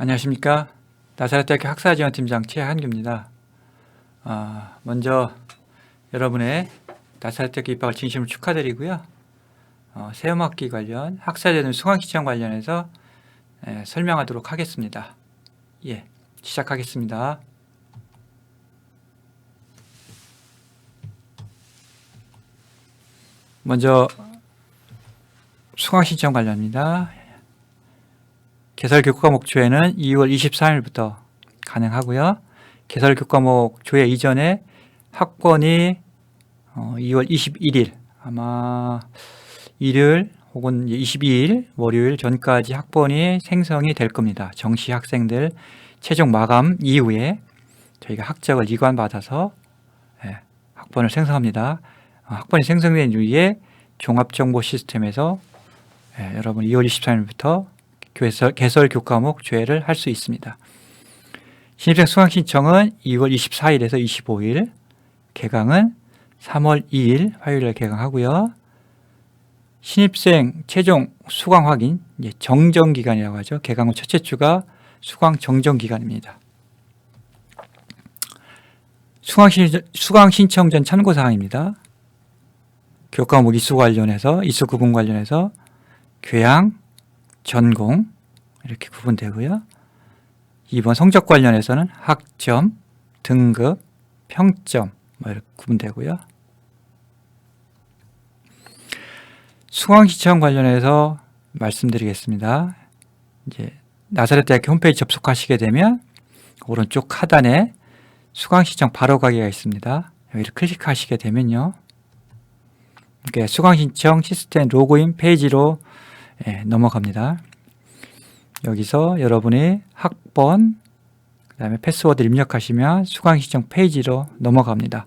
안녕하십니까. 나사렛대학교 학사지원팀장 최한규입니다. 먼저 여러분의 나사렛대학교 입학을 진심으로 축하드리고요. 새음학기 관련 학사제도 수강신청 관련해서 설명하도록 하겠습니다. 시작하겠습니다. 먼저 수강신청 관련입니다. 개설교과목 조회는 2월 23일부터 가능하고요. 개설교과목 조회 이전에 학번이 2월 21일 아마 일요일 혹은 22일 월요일 전까지 학번이 생성이 될 겁니다. 정시 학생들 최종 마감 이후에 저희가 학적을 이관받아서 학번을 생성합니다. 학번이 생성된 이후에 종합정보 시스템에서 여러분 2월 23일부터 개설 교과목 조회를 할 수 있습니다. 신입생 수강 신청은 2월 24일에서 25일, 개강은 3월 2일 화요일에 개강하고요. 신입생 최종 수강 확인, 정정 기간이라고 하죠. 개강 후 첫째 주가 수강 정정 기간입니다. 수강 신청 전 참고 사항입니다. 교과목 이수 구분 관련해서 교양, 전공 이렇게 구분되고요. 2번 성적 관련해서는 학점, 등급, 평점 이렇게 구분되고요. 수강 신청 관련해서 말씀드리겠습니다. 이제 나사렛대학교 홈페이지 접속하시게 되면 오른쪽 하단에 수강 신청 바로 가기가 있습니다. 여기를 클릭하시게 되면요. 이렇게 수강 신청 시스템 로그인 페이지로 넘어갑니다. 여기서 여러분이 학번, 그 다음에 패스워드 입력하시면 수강 신청 페이지로 넘어갑니다.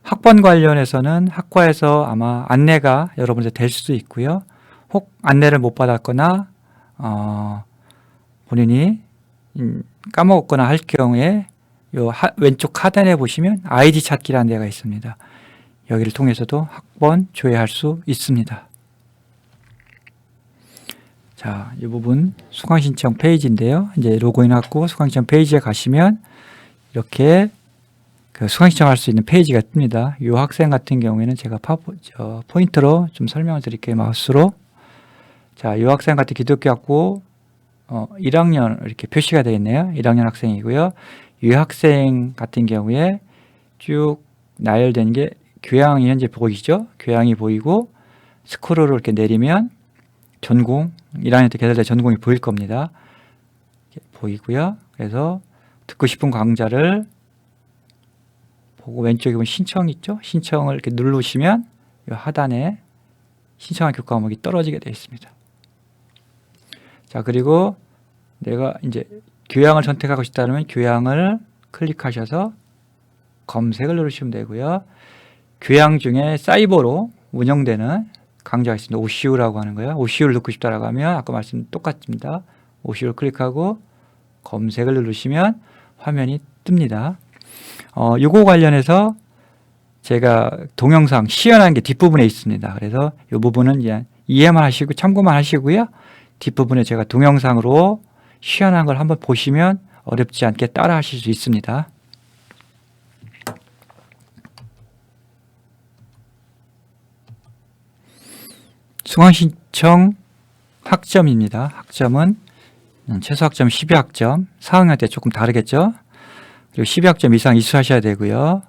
학번 관련해서는 학과에서 아마 안내가 여러분한테 될 수도 있고요. 혹 안내를 못 받았거나 본인이 까먹었거나 할 경우에 왼쪽 하단에 보시면 아이디 찾기라는 데가 있습니다. 여기를 통해서도 학번 조회할 수 있습니다. 자, 이 부분 수강 신청 페이지인데요. 이제 로그인하고 수강 신청 페이지에 가시면 이렇게 수강 신청할 수 있는 페이지가 뜹니다. 이 학생 같은 경우에는 제가 포인트로 좀 설명을 드릴게요. 마우스로. 자, 이 학생 같은 기독교학부 1학년 이렇게 표시가 되어 있네요. 1학년 학생이고요. 이 학생 같은 경우에 쭉 나열된 게 교양이 현재 보이시죠? 교양이 보이고 스크롤을 이렇게 내리면 전공, 1학년 때 개설된 전공이 보일 겁니다. 보이고요. 그래서 듣고 싶은 강좌를 보고 왼쪽에 보면 신청 있죠? 신청을 이렇게 누르시면 이 하단에 신청한 교과목이 떨어지게 되어 있습니다. 자, 그리고 내가 이제 교양을 선택하고 싶다면 교양을 클릭하셔서 검색을 누르시면 되고요. 교양 중에 사이버로 운영되는 강좌가 있습니다. OCU라고 하는 거예요. OCU를 듣고 싶다라고 하면 아까 말씀 똑같습니다. OCU를 클릭하고 검색을 누르시면 화면이 뜹니다. 요거 관련해서 제가 동영상 시연한 게 뒷부분에 있습니다. 그래서 이 부분은 이제 이해만 하시고 참고만 하시고요. 뒷부분에 제가 동영상으로 시연한 걸 한번 보시면 어렵지 않게 따라 하실 수 있습니다. 수강 신청 학점입니다. 학점은 최소 학점 12학점, 4학년 때 조금 다르겠죠. 그리고 12학점 이상 이수하셔야 되고요.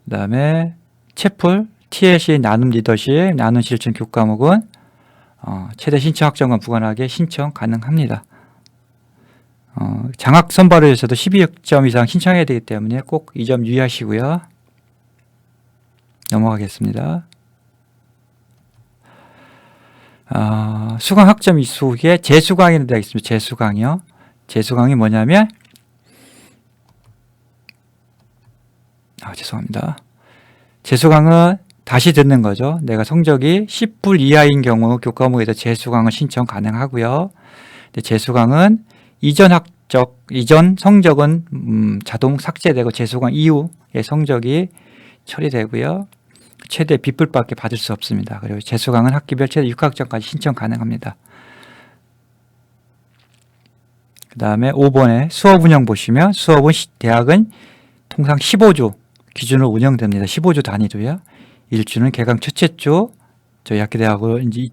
그 다음에 채플, TLC, 나눔 리더십, 나눔 실천 교과목은 최대 신청 학점과 무관하게 신청 가능합니다. 장학 선발을 해서도 12학점 이상 신청해야 되기 때문에 꼭 이 점 유의하시고요. 넘어가겠습니다. 수강 학점 이수 후에 재수강이라는 데가 있습니다. 재수강이요. 재수강이 뭐냐면 죄송합니다. 재수강은 다시 듣는 거죠. 내가 성적이 10불 이하인 경우 교과목에서 재수강을 신청 가능하고요. 근데 재수강은 이전 성적은 자동 삭제되고 재수강 이후의 성적이 처리되고요. 최대 B뿔밖에 받을 수 없습니다. 그리고 재수강은 학기별 최대 6학점까지 신청 가능합니다. 그 다음에 5번에 수업 운영 보시면 수업은 대학은 통상 15주 기준으로 운영됩니다. 15주 단위로요. 1주는 개강 첫째 주 저희 학교대학은 이제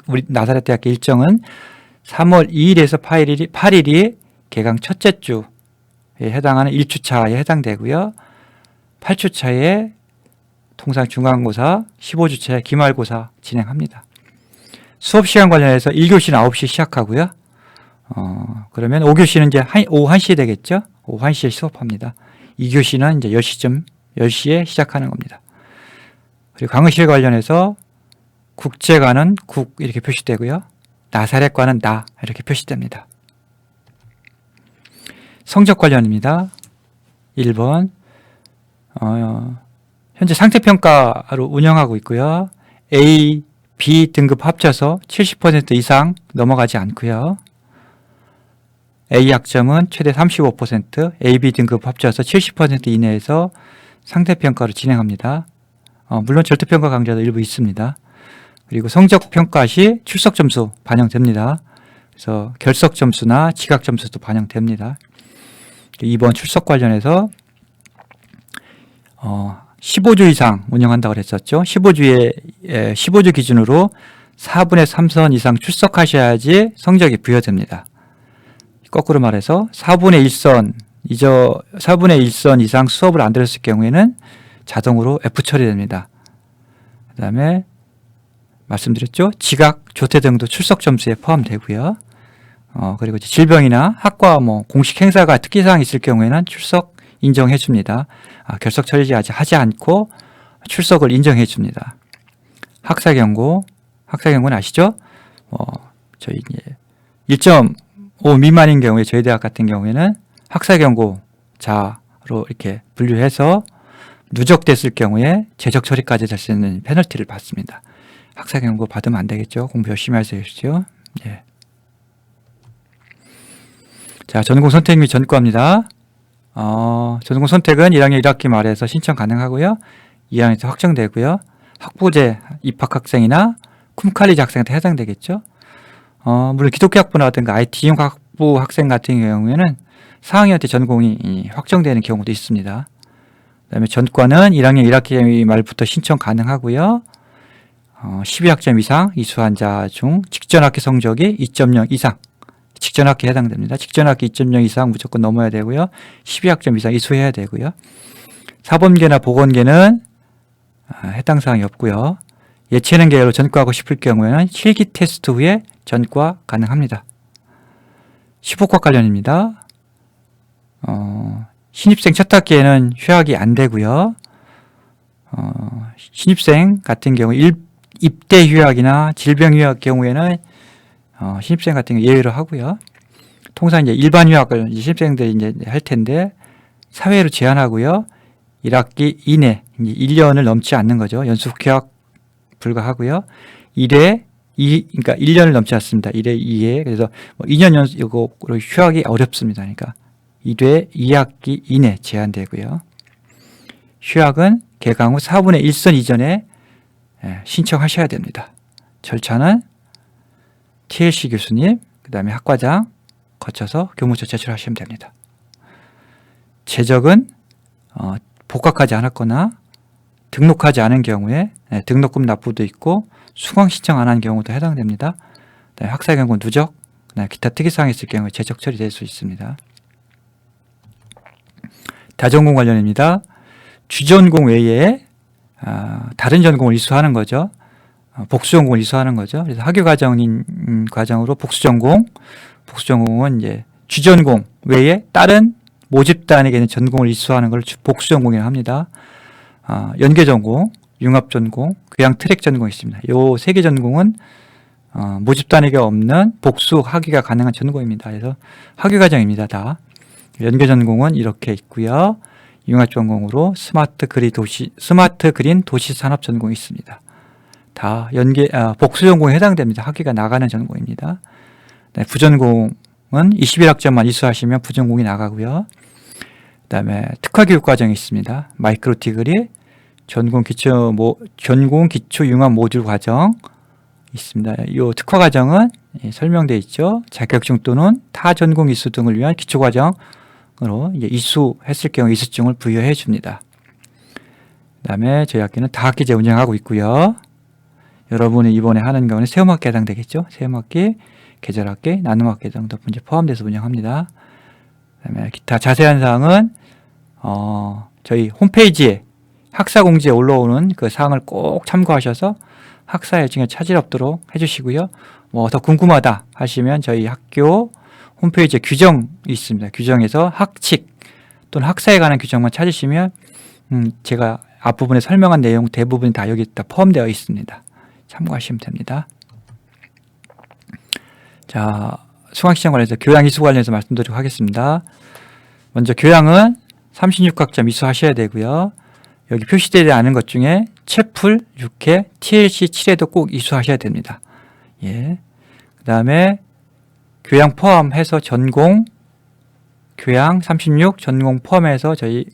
우리 나사렛 대학교 일정은 3월 2일에서 8일이 개강 첫째 주에 해당하는 1주차에 해당되고요. 8주차에 통상 중간고사, 15주차에 기말고사 진행합니다. 수업 시간 관련해서 1교시는 9시 시작하고요. 그러면 5교시는 이제 오후 1시에 되겠죠? 오후 1시에 수업합니다. 2교시는 이제 10시에 시작하는 겁니다. 그리고 강의실 관련해서 국제과는 국 이렇게 표시되고요. 나사렛과는 나 이렇게 표시됩니다. 성적 관련입니다. 1번 현재 상태평가로 운영하고 있고요. A, B 등급 합쳐서 70% 이상 넘어가지 않고요. A 학점은 최대 35%, A, B 등급 합쳐서 70% 이내에서 상태평가를 진행합니다. 물론 절대평가 강좌도 일부 있습니다. 그리고 성적평가 시 출석점수 반영됩니다. 그래서 결석점수나 지각점수도 반영됩니다. 2번 출석 관련해서 15주 이상 운영한다고 그랬었죠. 15주 기준으로 4분의 3선 이상 출석하셔야지 성적이 부여됩니다. 거꾸로 말해서 4분의 1선 이상 수업을 안 들었을 경우에는 자동으로 F 처리됩니다. 그 다음에 말씀드렸죠. 지각, 조퇴 등도 출석 점수에 포함되고요. 그리고 질병이나 학과 공식 행사가 특기사항이 있을 경우에는 출석 인정해 줍니다. 결석 처리 아직 하지 않고 출석을 인정해 줍니다. 학사경고는 아시죠? 저희 1.5 미만인 경우에 저희 대학 같은 경우에는 학사경고자로 이렇게 분류해서 누적됐을 경우에 재적 처리까지 될 수 있는 페널티를 받습니다. 학사경고 받으면 안 되겠죠. 공부 열심히 하셔야죠. 예. 자, 전공 선택 및 전과입니다. 전공 선택은 1학년 1학기 말에서 신청 가능하고요. 2학년에서 확정되고요. 학부제 입학학생이나 쿰칼리지 학생한테 해당되겠죠. 물론 기독교 학부라든가 IT 인용 학부 학생 같은 경우에는 4학년 때 전공이 확정되는 경우도 있습니다. 그 다음에 전과는 1학년 1학기 말부터 신청 가능하고요. 12학점 이상 이수한 자 중 직전학기 성적이 2.0 이상, 직전학기에 해당됩니다. 직전학기 2.0 이상 무조건 넘어야 되고요. 12학점 이상 이수해야 되고요. 사범계나 보건계는 해당 사항이 없고요. 예체능 계열로 전과하고 싶을 경우에는 실기 테스트 후에 전과 가능합니다. 15과 관련입니다. 신입생 첫 학기에는 휴학이 안 되고요. 신입생 같은 경우 입대 휴학이나 질병 휴학 경우에는 신입생 같은 경우 예외로 하고요. 통상 이제 일반 휴학을 신입생들이 이제 할 텐데 사회로 제한하고요. 1학기 이내 1년을 넘지 않는 거죠. 연속 휴학 불가하고요. 그러니까 1년을 넘지 않습니다. 1회 2회. 그래서 2년 연속으로 휴학이 어렵습니다. 그러니까 1회 2학기 이내 제한되고요. 휴학은 개강 후 4분의 1선 이전에 신청하셔야 됩니다. 절차는 TLC 교수님, 그 다음에 학과장 거쳐서 교무처 제출하시면 됩니다. 재적은 복학하지 않았거나 등록하지 않은 경우에 등록금 납부도 있고 수강 신청 안 한 경우도 해당됩니다. 학사경고 누적, 기타 특이사항이 있을 경우에 재적 처리될 수 있습니다. 다전공 관련입니다. 주전공 외에 다른 전공을 이수하는 거죠. 복수전공을 이수하는 거죠. 그래서 학위 과정으로 복수전공은 이제 주전공 외에 다른 모집단에게는 전공을 이수하는 걸 복수전공이라고 합니다. 연계전공, 융합전공, 교양 트랙 전공이 있습니다. 요 세 개 전공은 모집단에게 없는 복수 학위가 가능한 전공입니다. 그래서 학위 과정입니다. 다. 연계전공은 이렇게 있고요. 융합전공으로 스마트 그린 도시 산업 전공이 있습니다. 다 복수 전공에 해당됩니다. 학위가 나가는 전공입니다. 네, 부전공은 21학점만 이수하시면 부전공이 나가고요. 그 다음에 특화교육 과정이 있습니다. 마이크로 디그리, 전공 기초 융합 모듈 과정 있습니다. 이 특화 과정은 설명되어 있죠. 자격증 또는 타 전공 이수 등을 위한 기초과정으로 이제 이수했을 경우 이수증을 부여해 줍니다. 그 다음에 저희 학교는 다학기제 운영하고 있고요. 여러분이 이번에 하는 경우는 세움학기 해당되겠죠. 세움학기, 계절학기, 나눔학기 등도 이제 포함돼서 운영합니다. 그 다음에 기타 자세한 사항은 저희 홈페이지에 학사공지에 올라오는 그 사항을 꼭 참고하셔서 학사 열중에 차질 없도록 해주시고요. 뭐 더 궁금하다 하시면 저희 학교 홈페이지에 규정이 있습니다. 규정에서 학칙 또는 학사에 관한 규정만 찾으시면 제가 앞부분에 설명한 내용 대부분이 다 여기 다 포함되어 있습니다. 참고하시면 됩니다. 자, 수강시장 관련해서 교양 이수 관련해서 말씀드리도록 하겠습니다. 먼저 교양은 36학점 이수하셔야 되고요. 여기 표시되지 않은 것 중에 채플 6회, TLC 7회도 꼭 이수하셔야 됩니다. 예. 그 다음에 교양 포함해서 전공, 교양 36, 전공 포함해서 저희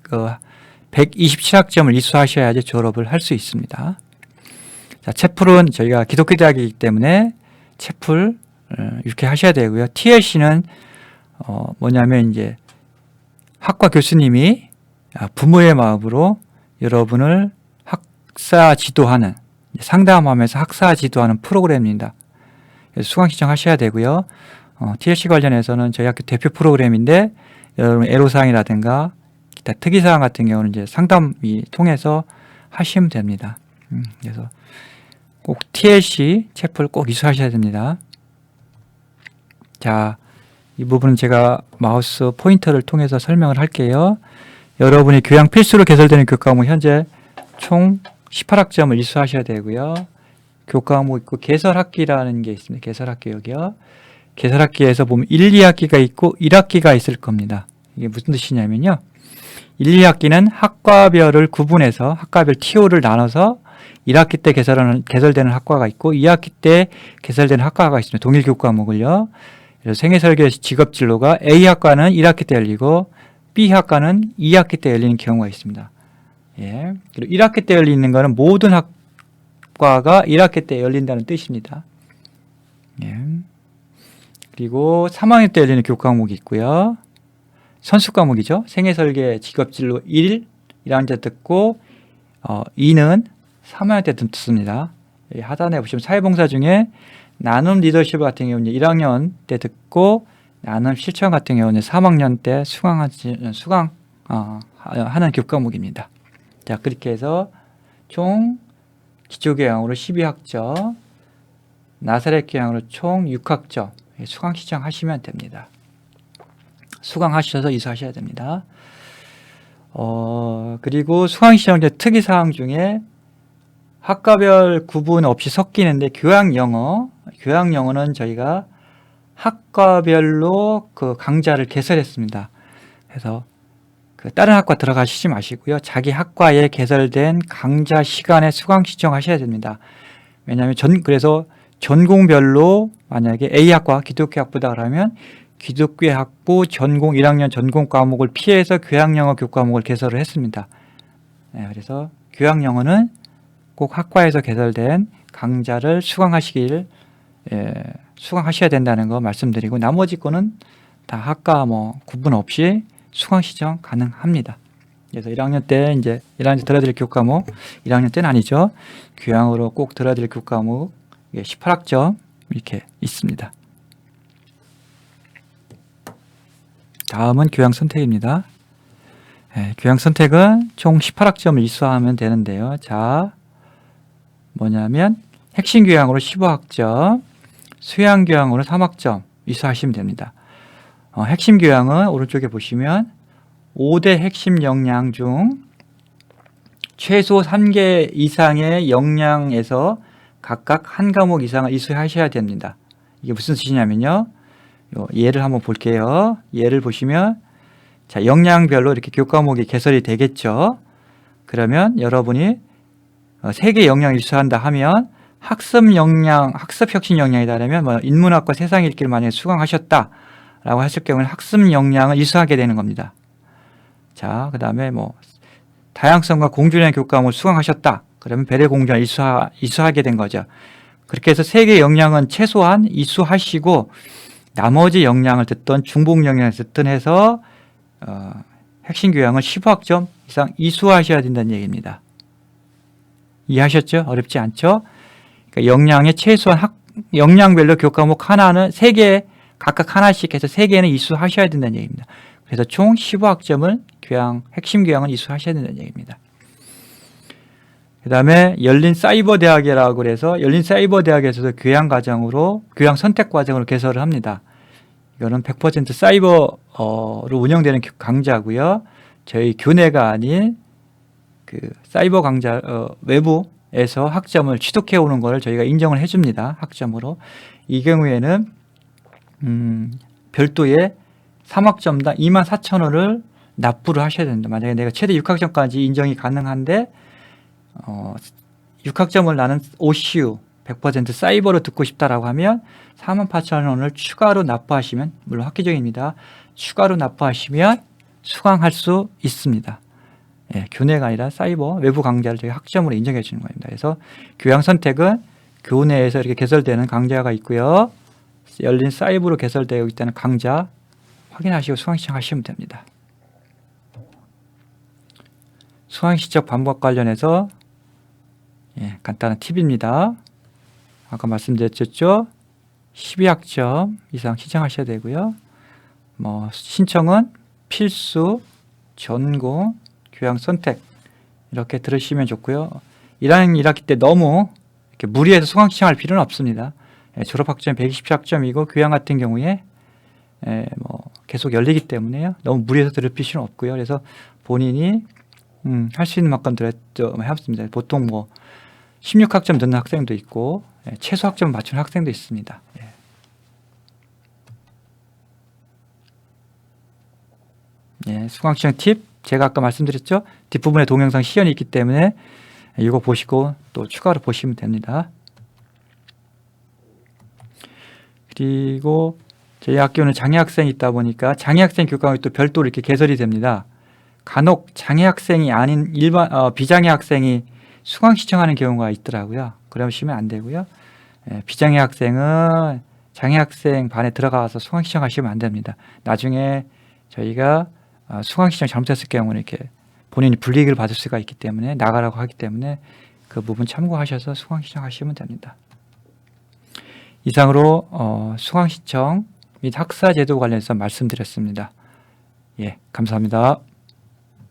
127학점을 이수하셔야지 졸업을 할 수 있습니다. 자, 채플은 저희가 기독교 대학이기 때문에 채플 6회 하셔야 되고요. TLC는 뭐냐면 이제 학과 교수님이 부모의 마음으로 여러분을 학사 지도하는, 상담하면서 학사 지도하는 프로그램입니다. 그래서 수강 신청하셔야 되고요. TLC 관련해서는 저희 학교 대표 프로그램인데 여러분 애로사항이라든가 기타 특이사항 같은 경우는 이제 상담이 통해서 하시면 됩니다. 그래서 꼭 TLC 채플 꼭 이수하셔야 됩니다. 자, 이 부분은 제가 마우스 포인터를 통해서 설명을 할게요. 여러분이 교양 필수로 개설되는 교과목 현재 총 18학점을 이수하셔야 되고요. 교과목 있고 개설학기라는 게 있습니다. 개설학기 여기요. 개설학기에서 보면 1, 2학기가 있고 1학기가 있을 겁니다. 이게 무슨 뜻이냐면요. 1, 2학기는 학과별을 구분해서 학과별 TO를 나눠서 1학기 때 개설되는 학과가 있고 2학기 때 개설되는 학과가 있습니다. 동일 교과목을요. 그래서 생애설계 직업진로가 A학과는 1학기 때 열리고 B학과는 2학기 때 열리는 경우가 있습니다. 예. 그리고 1학기 때 열리는 것은 모든 학과가 1학기 때 열린다는 뜻입니다. 예. 그리고 3학년 때 열리는 교과목이 있고요. 선수 과목이죠. 생애설계 직업진로 1, 1학년 때 듣고 2는 3학년 때 듣습니다. 하단에 보시면 사회봉사 중에 나눔 리더십 같은 경우는 1학년 때 듣고 나눔 실천 같은 경우는 3학년 때 수강하는 교과목입니다. 자, 그렇게 해서 총 기초교양으로 12학점, 나사렛 교양으로 총 6학점 수강 신청하시면 됩니다. 수강하셔서 이수하셔야 됩니다. 그리고 수강 신청 특이사항 중에 학과별 구분 없이 섞이는데 교양영어는 저희가 학과별로 그 강좌를 개설했습니다. 그래서 다른 학과 들어가시지 마시고요. 자기 학과에 개설된 강좌 시간에 수강 신청하셔야 됩니다. 왜냐하면 그래서 전공별로 만약에 A학과 기독교학부다 그러면 기독교학부 전공 1학년 전공 과목을 피해서 교양영어 교과목을 개설을 했습니다. 네, 그래서 교양영어는 꼭 학과에서 개설된 강좌를 수강하셔야 된다는 거 말씀드리고 나머지 거는 다 학과 구분 없이 수강 신청 가능합니다. 그래서 1학년 때 이제 1학년 때 들어야 될 교과목, 1학년 때는 아니죠. 교양으로 꼭 들어야 될 교과목 18학점 이렇게 있습니다. 다음은 교양 선택입니다. 네, 교양 선택은 총 18학점을 이수하면 되는데요. 자, 뭐냐면 핵심 교양으로 15학점, 수양 교양으로 3학점 이수하시면 됩니다. 핵심 교양은 오른쪽에 보시면 5대 핵심 역량 중 최소 3개 이상의 역량에서 각각 한 과목 이상을 이수하셔야 됩니다. 이게 무슨 뜻이냐면요. 예를 한번 볼게요. 예를 보시면 자, 역량별로 이렇게 교과목이 개설이 되겠죠. 그러면 여러분이 3개 역량을 이수한다 하면 학습 혁신 역량이다 그러면 인문학과 세상 읽기를 만약에 수강하셨다라고 했을 경우는 학습 역량을 이수하게 되는 겁니다. 자, 그 다음에 다양성과 공존의 교과목을 수강하셨다. 그러면 배려 공존을 이수하게 된 거죠. 그렇게 해서 3개 역량은 최소한 이수하시고 나머지 역량을 듣던 중복 역량을 듣던 해서 핵심 교양을 15학점 이상 이수하셔야 된다는 얘기입니다. 이해하셨죠? 어렵지 않죠? 그러니까 역량의 최소한 역량별로 교과목 하나는 3개 각각 하나씩 해서 3개는 이수하셔야 된다는 얘기입니다. 그래서 총 15학점을 핵심 교양을 이수하셔야 된다는 얘기입니다. 그 다음에 열린사이버대학이라고 그래서 열린사이버대학에서도 교양 선택 과정으로 개설을 합니다. 이거는 100% 사이버로 운영되는 강좌고요. 저희 교내가 아닌 그 사이버 강좌 외부에서 학점을 취득해 오는 걸 저희가 인정을 해줍니다. 학점으로. 이 경우에는 별도의 3학점당 24,000원을 납부를 하셔야 됩니다. 만약에 내가 최대 6학점까지 인정이 가능한데 6학점을 나는 OCU 100% 사이버로 듣고 싶다라고 하면 48,000원을 추가로 납부하시면, 물론 학기적입니다. 추가로 납부하시면 수강할 수 있습니다. 예, 교내가 아니라 사이버 외부 강좌를 저희 학점으로 인정해 주는 겁니다. 그래서 교양 선택은 교내에서 이렇게 개설되는 강좌가 있고요. 열린 사이버로 개설되어 있다는 강좌 확인하시고 수강 신청하시면 됩니다. 수강 시적 방법 관련해서 간단한 팁입니다. 아까 말씀드렸죠. 12학점 이상 신청하셔야 되고요. 신청은 필수, 전공, 교양 선택 이렇게 들으시면 좋고요. 1학년 1학기 때 너무 이렇게 무리해서 수강 신청할 필요는 없습니다. 졸업학점 120학점이고 교양 같은 경우에 계속 열리기 때문에요. 너무 무리해서 들을 필요는 없고요. 그래서 본인이 할 수 있는 만큼 해봤습니다. 보통 16학점 듣는 학생도 있고 최소 학점 맞추는 학생도 있습니다. 수강 신청 팁 제가 아까 말씀드렸죠. 뒷부분에 동영상 시연이 있기 때문에 이거 보시고 또 추가로 보시면 됩니다. 그리고 저희 학교는 장애학생이 있다 보니까 장애학생 교과목이 또 별도로 이렇게 개설이 됩니다. 간혹 장애학생이 아닌 비장애 학생이 수강 신청하는 경우가 있더라고요. 그러시면 안 되고요. 비장애 학생은 장애학생 반에 들어가서 수강 신청하시면 안 됩니다. 나중에 저희가 수강 신청 잘못했을 경우는 이렇게 본인이 불이익을 받을 수가 있기 때문에 나가라고 하기 때문에 그 부분 참고하셔서 수강 신청하시면 됩니다. 이상으로 수강 신청 및 학사 제도 관련해서 말씀드렸습니다. 감사합니다.